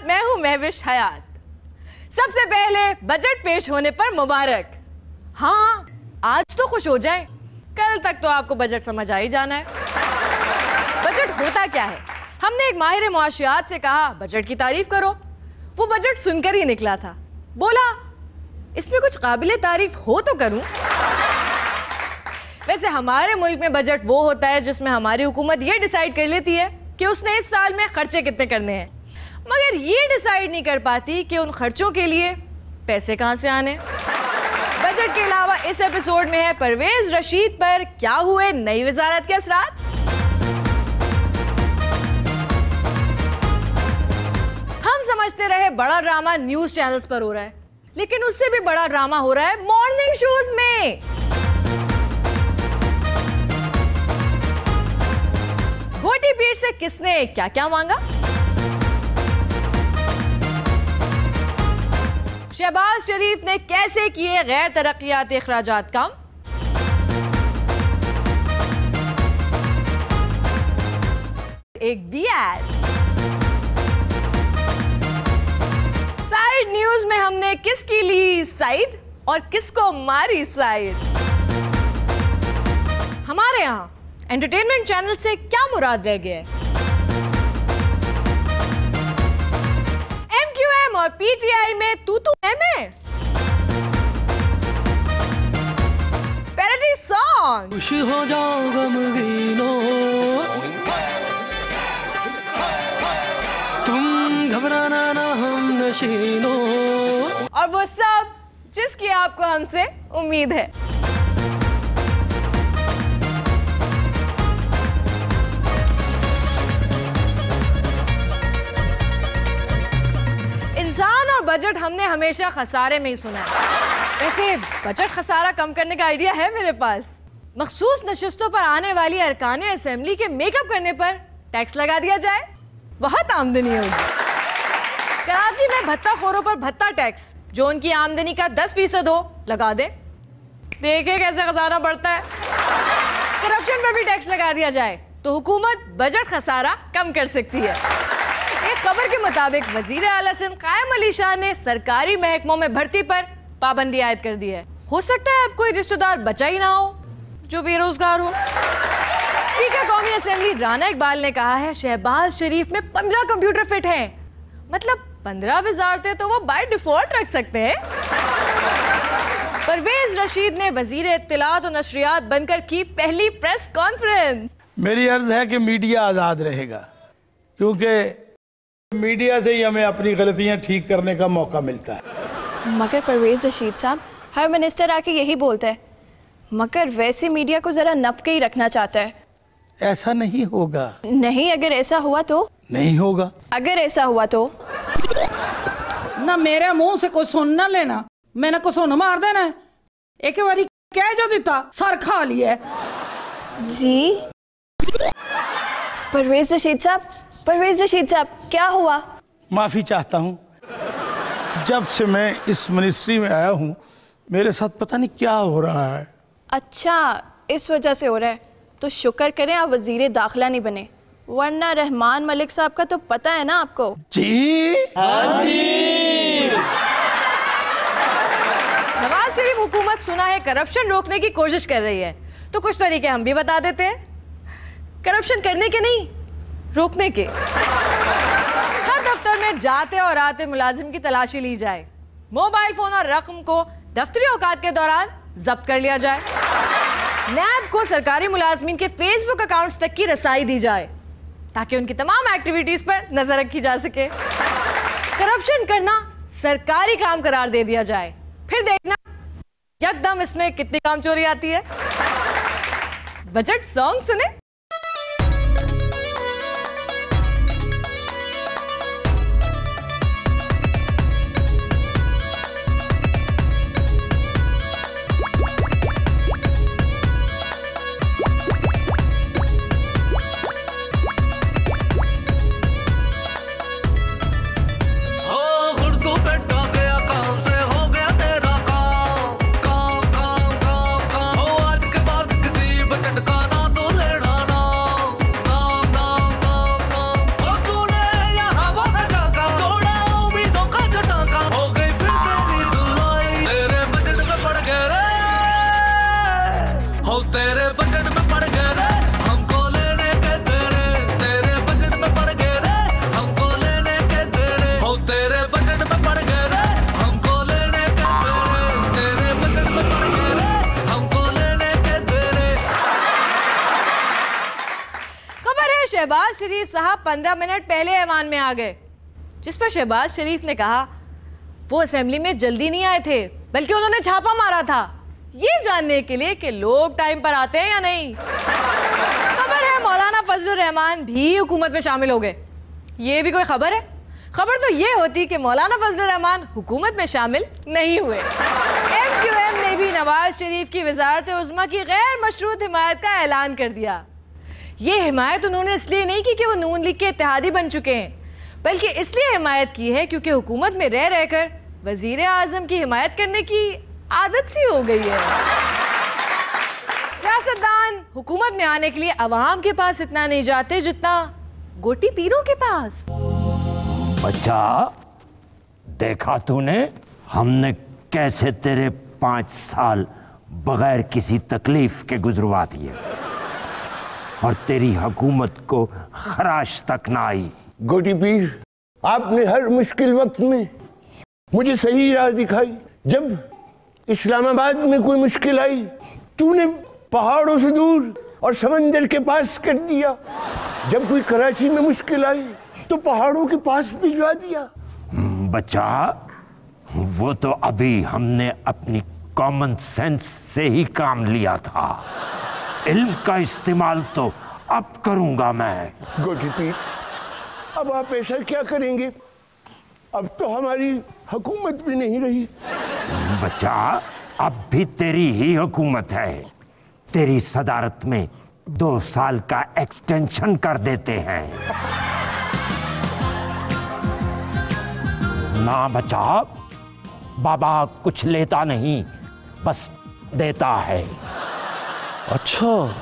मैं हूं महविश हयात। सबसे पहले बजट पेश होने पर मुबारक। हाँ, आज तो खुश हो जाए, कल तक तो आपको बजट समझ आ ही जाना है। बजट होता क्या है? हमने एक माहिर मुआशियात से कहा बजट की तारीफ करो। वो बजट सुनकर ही निकला था। बोला इसमें कुछ काबिले तारीफ हो तो करूं। वैसे हमारे मुल्क में बजट वो होता है जिसमें हमारी हुकूमत ये डिसाइड कर लेती है कि उसने इस साल में खर्चे कितने करने हैं, मगर ये डिसाइड नहीं कर पाती कि उन खर्चों के लिए पैसे कहां से आने। बजट के अलावा इस एपिसोड में है परवेज रशीद पर क्या हुए नई वजारत के असरात। हम समझते रहे बड़ा ड्रामा न्यूज चैनल्स पर हो रहा है, लेकिन उससे भी बड़ा ड्रामा हो रहा है मॉर्निंग शोज में। घोटी पीठ से किसने क्या क्या मांगा, शहबाज शरीफ ने कैसे किए गैर तरक्याती अखराजात काम, एक BS साइड न्यूज में हमने किसकी ली साइड और किसको मारी साइड। हमारे यहां एंटरटेनमेंट चैनल से क्या मुराद रह गया है? MQM और PTI में तू है पैरोडी सॉन्ग। खुशी हो जाओ गमगीनो, तुम घबराना ना हम नशीनो, और वो सब जिसकी आपको हमसे उम्मीद है। बजट हमने हमेशा खसारे में ही सुना है। वैसे बजट खसारा कम करने का आइडिया है मेरे पास। मखसूस नशिस्तों पर आने वाली अरकाने असेंबली के मेकअप करने पर टैक्स लगा दिया जाए, बहुत आमदनी होगी। कराची में भत्ताखोरों पर भत्ता टैक्स जो उनकी आमदनी का 10% हो लगा दे, देखे कैसे खजाना बढ़ता है। करप्शन पर भी टैक्स लगा दिया जाए तो हुकूमत बजट खसारा कम कर सकती है। एक खबर के मुताबिक वजीर आला सिंध कायम अली शाह ने सरकारी महकमों में भर्ती पर पाबंदी आयद कर दी है। हो सकता है अब कोई रिश्तेदार बचा ही ना हो जो बेरोजगार हो। स्पीकर कौमी असेंबली राना इकबाल ने कहा है शहबाज शरीफ में 15 कंप्यूटर फिट हैं, मतलब 15 वजारतें तो वो बाय डिफॉल्ट रख सकते हैं। परवेज रशीद ने वजीर इत्तलात और नशरियात बनकर की पहली प्रेस कॉन्फ्रेंस। मेरी अर्ज है कि मीडिया आजाद रहेगा, क्योंकि मीडिया से ही हमें अपनी गलतियां ठीक करने का मौका मिलता है। मगर परवेज रशीद साहब, हर मिनिस्टर आके यही बोलता है, मगर वैसे मीडिया को जरा नप के ही रखना चाहता है। ऐसा नहीं होगा। नहीं, अगर ऐसा हुआ तो? नहीं होगा। अगर ऐसा हुआ तो? ना मेरे मुंह से कोई सुन ना लेना, मैंने को सुन मार देना। एक बारी कह जो दिता सर खा लिया जी। परवेज रशीद साहब, परवेज रशीद साहब, क्या हुआ? माफी चाहता हूं। जब से मैं इस मिनिस्ट्री में आया हूं मेरे साथ पता नहीं क्या हो रहा है। अच्छा, इस वजह से हो रहा है तो शुक्र करें आप वजीर दाखिला नहीं बने, वरना रहमान मलिक साहब का तो पता है ना आपको। जी हाँ जी। नवाज शरीफ हुकूमत सुना है करप्शन रोकने की कोशिश कर रही है, तो कुछ तरीके हम भी बता देते हैं। करप्शन करने के नहीं, रोकने के। हर दफ्तर में जाते और आते मुलाजिम की तलाशी ली जाए, मोबाइल फोन और रकम को दफ्तरी औकात के दौरान जब्त कर लिया जाए। नैब को सरकारी मुलाजमीन के फेसबुक अकाउंट्स तक की रसाई दी जाए ताकि उनकी तमाम एक्टिविटीज पर नजर रखी जा सके। करप्शन करना सरकारी काम करार दे दिया जाए, फिर देखना यकदम इसमें कितनी काम चोरी आती है। बजट सॉन्ग सुने। हो आज के बाद किसी बजट का ना तो लेना शहबाज शरीफ साहब 15 मिनट पहले ऐवान में आ गए, जिस पर शहबाज शरीफ ने कहा वो असेंबली में जल्दी नहीं आए थे, बल्कि उन्होंने छापा मारा था ये जानने के लिए कि लोग टाइम पर आते हैं या नहीं। खबर है मौलाना फजलुर रहमान भी हुकूमत में शामिल हो गए। ये भी कोई खबर है? खबर तो ये होती कि मौलाना फजलुर रहमान हुकूमत में शामिल नहीं हुए। MQM ने भी नवाज शरीफ की वजारत उज़्मा की गैर मशरूत हिमायत का ऐलान कर दिया। ये हिमायत उन्होंने इसलिए नहीं की कि वो नून लीग के इत्तेहादी बन चुके हैं, बल्कि इसलिए हिमायत की है क्योंकि हुकूमत में रह रहकर वजीर आजम की हिमायत करने की आदत सी हो गई है। सियासतदान हुकूमत में आने के लिए अवाम के पास इतना नहीं जाते जितना गोटी पीरों के पास। बच्चा, देखा तूने हमने कैसे तेरे 5 साल बगैर किसी तकलीफ के गुजरवा दिए और तेरी हुकूमत को खराश तक ना आई। गोटी पीर, आपने हर मुश्किल वक्त में मुझे सही राह दिखाई। जब इस्लामाबाद में कोई मुश्किल आई, तूने पहाड़ों से दूर और समंदर के पास कर दिया। जब कोई कराची में मुश्किल आई तो पहाड़ों के पास भिजवा दिया। बच्चा, वो तो अभी हमने अपनी कॉमन सेंस से ही काम लिया था, इल्म का इस्तेमाल तो अब करूंगा मैं। गोटी पीर, अब आप ऐसा क्या करेंगे? अब तो हमारी हुकूमत भी नहीं रही। बच्चा, अब भी तेरी ही हुकूमत है। तेरी सदारत में 2 साल का एक्सटेंशन कर देते हैं। ना बच्चा, बाबा कुछ लेता नहीं, बस देता है। अच्छा,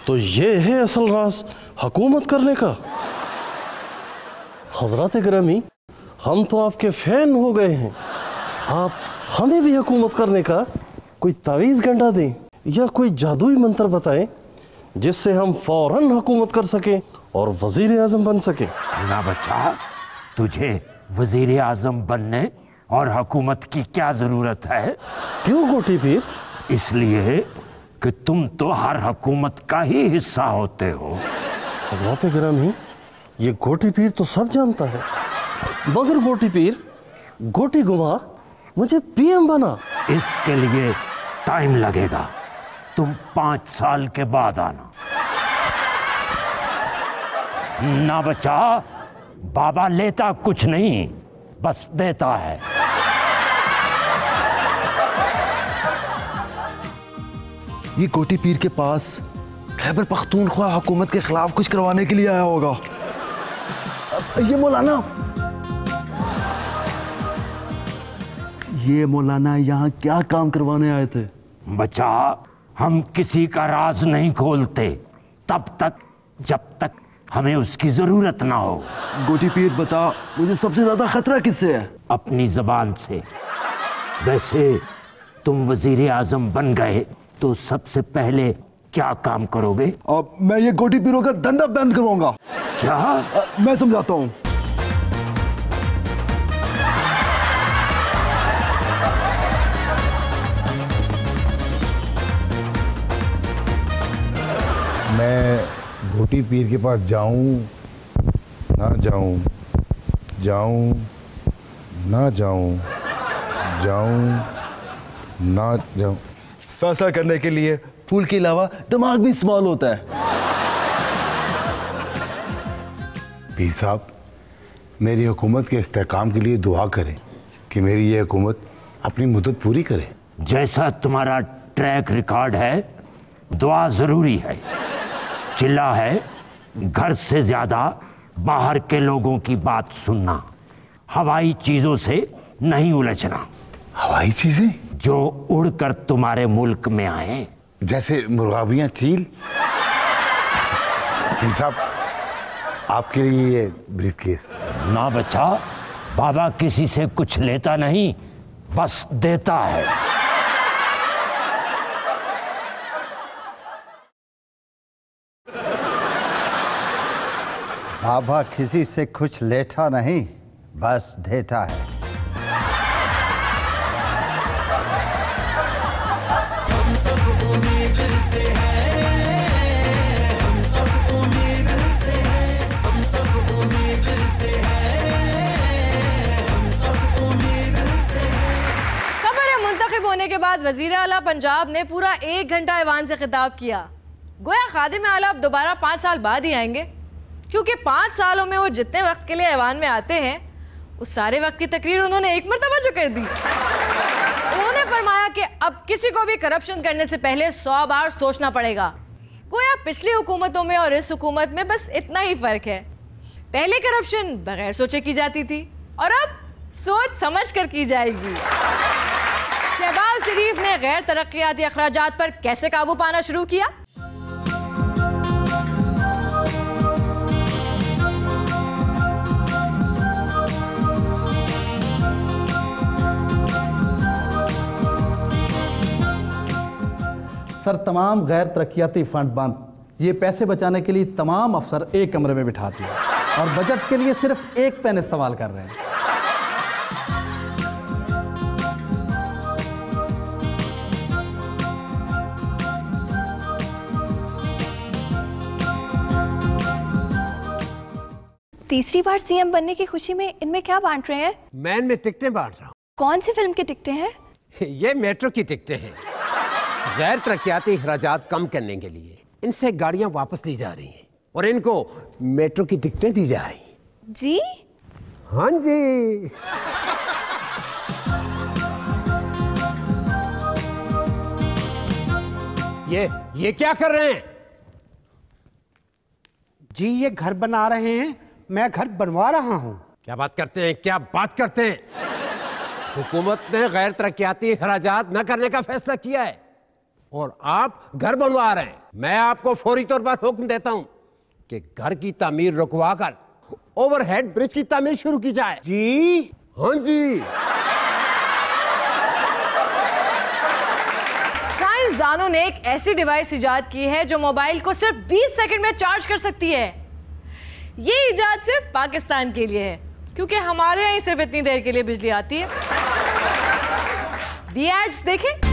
तो ये है असल राज हुकूमत करने का। हजरत गिरामी, हम तो आपके फैन हो गए हैं। आप हमें भी हुकूमत करने का कोई तावीज गंडा दें या कोई जादुई मंत्र बताएं जिससे हम फौरन हुकूमत कर सकें और वजीर आजम बन सके। ना बच्चा, तुझे वजीर आजम बनने और हुकूमत की क्या जरूरत है? क्यों गोटी पीर? इसलिए कि तुम तो हर हुकूमत का ही हिस्सा होते हो। हजरत गिरामी, ये गोटी पीर तो सब जानता है, मगर गोटी पीर गोटी घुमा मुझे पीएम बना। इसके लिए टाइम लगेगा, तुम 5 साल के बाद आना। ना बच्चा, बाबा लेता कुछ नहीं, बस देता है। ये गोटी पीर के पास खैबर पख्तूनख्वा हुकूमत के खिलाफ कुछ करवाने के लिए आया होगा। ये मौलाना यहाँ क्या काम करवाने आए थे? बच्चा, हम किसी का राज नहीं खोलते तब तक जब तक हमें उसकी जरूरत ना हो। गोटी पीर बता, मुझे सबसे ज्यादा खतरा किससे है? अपनी जबान से। वैसे तुम वजीर आजम बन गए तो सबसे पहले क्या काम करोगे? मैं ये गोटी पीरों का धंधा बंद करवाऊंगा। क्या? मैं समझाता हूँ। मैं गोटी पीर के पास जाऊं ना जाऊं, जाऊं ना जाऊं, जाऊं ना जाऊं, फैसला करने के लिए फूल के अलावा दिमाग भी इस्तेमाल होता है। पीर साहब, मेरी हुकूमत के इस्तेहकाम के लिए दुआ करें कि मेरी ये हुकूमत अपनी मुद्दत पूरी करे। जैसा तुम्हारा ट्रैक रिकॉर्ड है, दुआ जरूरी है। चिल्ला है घर से ज्यादा बाहर के लोगों की बात सुनना, हवाई चीजों से नहीं उलझना। हवाई चीजें? जो उड़कर तुम्हारे मुल्क में आए, जैसे मुर्गाबियां, चील। पीर साहब, आपके लिए ये ब्रीफकेस। ना बच्चा, बाबा किसी से कुछ लेता नहीं, बस देता है। बाबा किसी से कुछ लेता नहीं, बस देता है। के बाद वजीर आला पंजाब ने पूरा 1 घंटा ऐवान से खिताब किया। गोया खादिम आला अब दोबारा 5 साल बाद ही आएंगे, क्योंकि 5 सालों में वो जितने वक्त के लिए ऐवान में आते हैं उस सारे वक्त की तकरीर उन्होंने एक मरतबा जो कर दी। उन्होंने फरमाया कि अब किसी को भी करप्शन करने से पहले 100 बार सोचना पड़ेगा। गोया पिछली हुकूमतों में और इस हुकूमत में बस इतना ही फर्क है। पहले करप्शन बगैर सोचे की जाती थी और अब सोच समझ कर की जाएगी। शहबाज शरीफ ने गैर तरक्याती अखराजात पर कैसे काबू पाना शुरू किया? सर, तमाम गैर तरक्याती फंड बंद। ये पैसे बचाने के लिए तमाम अफसर एक कमरे में बिठा दिए और बजट के लिए सिर्फ एक पेन इस्तेमाल कर रहे हैं। तीसरी बार सीएम बनने की खुशी में इनमें क्या बांट रहे हैं? मैं इनमें टिकटें बांट रहा हूँ। कौन सी फिल्म की टिकटें हैं? ये मेट्रो की टिकटें हैं। गैर तरक्याती अखराजात कम करने के लिए इनसे गाड़ियां वापस ली जा रही हैं और इनको मेट्रो की टिकटें दी जा रही हैं। जी? हाँ जी। ये क्या कर रहे हैं? जी, ये घर बना रहे हैं, मैं घर बनवा रहा हूं। क्या बात करते हैं, क्या बात करते हैं? हुकूमत ने गैर तरक्याती अखराजात न करने का फैसला किया है और आप घर बनवा रहे हैं। मैं आपको फौरी तौर पर हुक्म देता हूं कि घर की तामीर रुकवाकर ओवरहेड ब्रिज की तामीर शुरू की जाए। जी? हाँ जी। साइंसदानों ने एक ऐसी डिवाइस इजाद की है जो मोबाइल को सिर्फ 20 सेकंड में चार्ज कर सकती है। ये इजाद सिर्फ पाकिस्तान के लिए है, क्योंकि हमारे यहाँ सिर्फ इतनी देर के लिए बिजली आती है। दी एड्स देखें।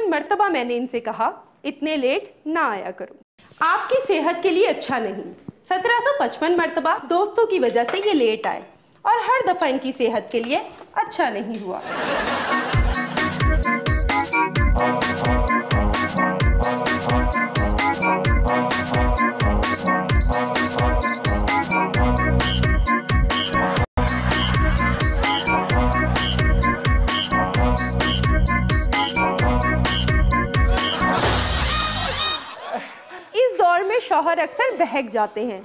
मरतबा मैंने इनसे कहा इतने लेट ना आया करो, आपकी सेहत के लिए अच्छा नहीं। 1755 मरतबा दोस्तों की वजह से ये लेट आए और हर दफा इनकी सेहत के लिए अच्छा नहीं हुआ। शौहर अक्सर बहक जाते हैं,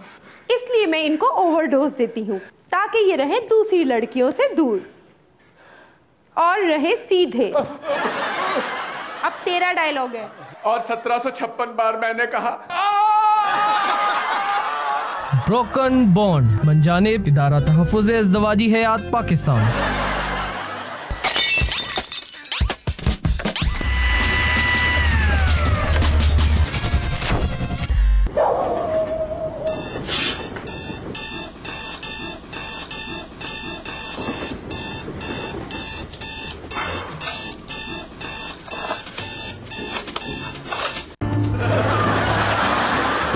इसलिए मैं इनको ओवरडोज देती हूँ ताकि ये रहे दूसरी लड़कियों से दूर और रहे सीधे। अब तेरा डायलॉग है। और 1756 बार मैंने कहा। ब्रोकन बॉन्ड मंजानिब इदारा तहफ़्फ़ुज़ अज़दवाजी हयात पाकिस्तान।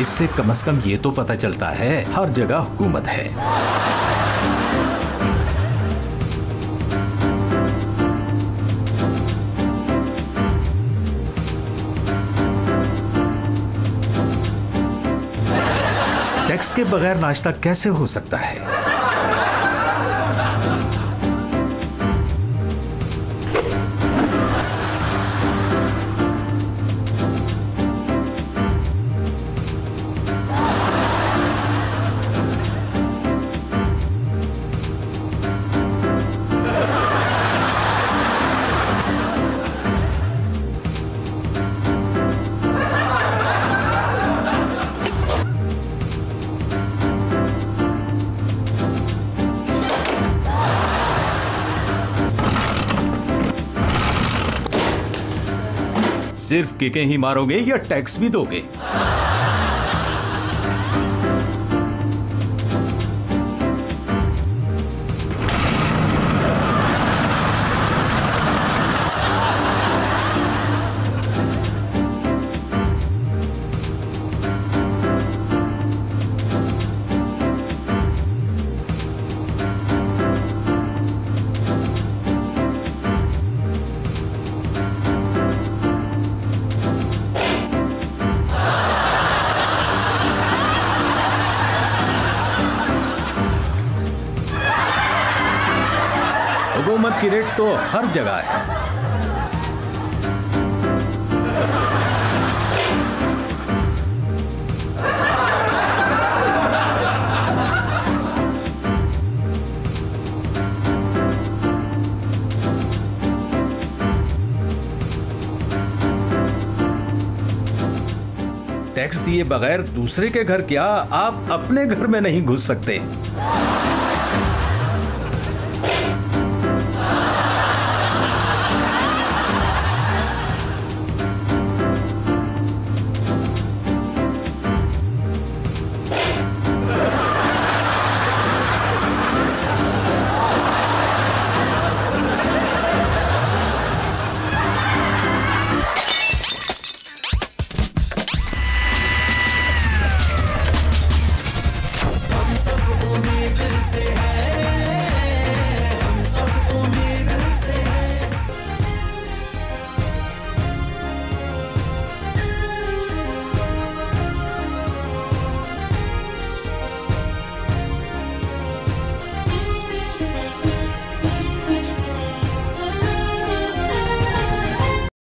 इससे कम से कम ये तो पता चलता है हर जगह हुकूमत है। टैक्स के बगैर नाश्ता कैसे हो सकता है? सिर्फ किकें ही मारोगे या टैक्स भी दोगे? की रेट तो हर जगह है। टैक्स दिए बगैर दूसरे के घर क्या, आप अपने घर में नहीं घुस सकते।